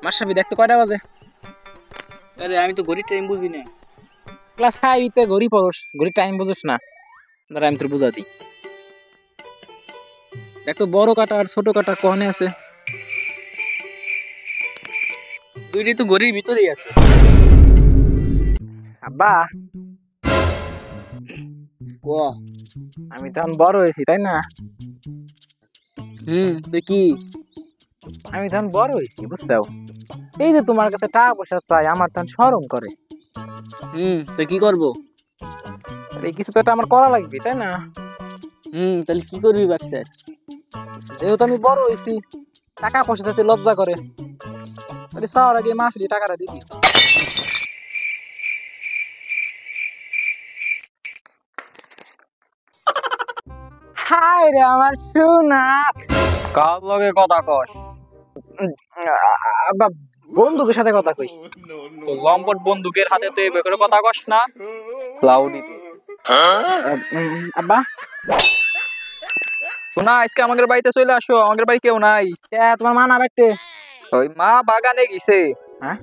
মাশরাফি দেখতে কয়টা বাজে? আরে আমি তো ঘড়ির টাইম বুঝি না। ক্লাস 5 তে ঘড়ি পড়স, ঘড়ি টাইম বুঝছ না? দাঁড়া আমি তোর বুঝা দিই। দেখ তো বড় কাটা আর ছোট কাটা কোনে আছে? দুইটাই তো ঘড়ির ভিতরেই আছে। আব্বা ও আমি তখন বড় হয়েছি তাই না? তুই কি? আমি তখন বড় হয়েছি বুঝছো? এই যে তোমার কাছে টাকা পয়সা চাই আমার তখন শরম করে। তুই কি করবো? এই কিছু তো একটা আমার করা লাগবে তাই না? তাহলে কি করবি ব্যবসায়? যেহেতু আমি বড় হয়েছি, টাকা পয়সা যাতে লজ্জা করে, তাহলে চাওয়ার আগে মাসুলি টাকাটা দিবি। হাই রে আমার সোনা। কার লগে কথা কস? আব্বা বন্ধুদের সাথে কথা কই। তো লম্পট বন্দুকের হাতে তো এই বেকার কথা কস না। ক্লাউডিতে আব্বা শোনা, আজকে আমাদের বাড়িতে চলে আসো। আমাদের বাড়ি কেউ নাই। তোমার মা না বাইতে? ওই মা বাগানে গেছে। হ্যাঁ,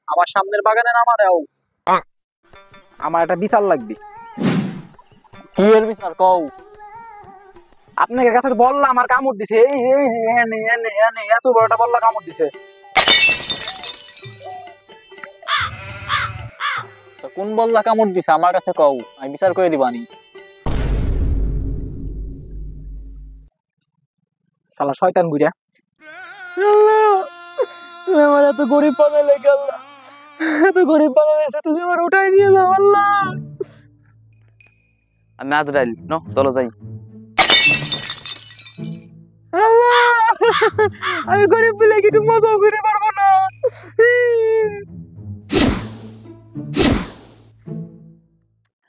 আমার সামনের বাগানে নামা দাও। আমার একটা বিশাল লাগবে। কি এর বিচার কও? আপনাকে কাছে বললাম আমার কামড় দিছে, এই এই এনে এনে এনে এত বড়টা বললা কামড় দিছে। তো কোন বল্লা কামড় দিছে আমার কাছে কও, আমি বিচার করে দিবানি। শালা শয়তান বুঝা। তুমি আমার এত গরিব বানালে আল্লাহ, এত গরিব বানালে তুমি আমার উঠাই নিয়ে যাও আল্লাহ। আমি আজরাইল, নো চলো যাই। আমি গরিব বলে কিছু মজা করে পারবো না।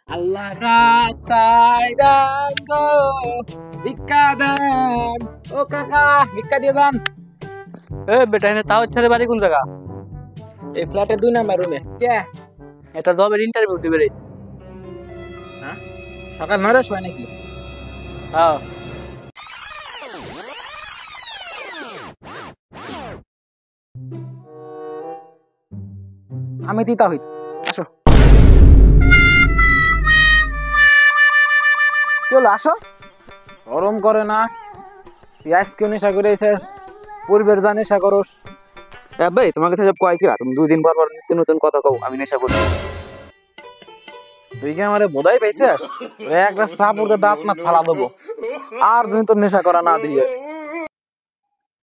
আল্লাহ রাস্তায় দান গো ভিক্ষা দান, ও কাকা ভিক্ষা দিয়ে দান। এ বেটা, এনে তাও ছেড়ে বাড়ি কোন জায়গা? এই ফ্ল্যাটের 2 নাম্বার রুমে। কে? এটা জবের ইন্টারভিউ দিবে রে। হ্যাঁ, সকাল 9টার সময় নাকি? হ্যাঁ, আমি দিতা হই। আসো। কি হলো আসো? গরম করে না? পেঁয়াজ কেউ নেশা করে এসেছ, পূর্বের যা নেশা করস। ভাই তোমার কাছে সব কয় কিরা? তুমি 2 দিন পর পর নিত্য নতুন কথা কও আমি নেশা করি। তুই কি আমারে বোধাই পাইছিস? একটা সাপুরতে দাঁত না ফালা দেবো আর যদি তোর নেশা করা না দিয়ে।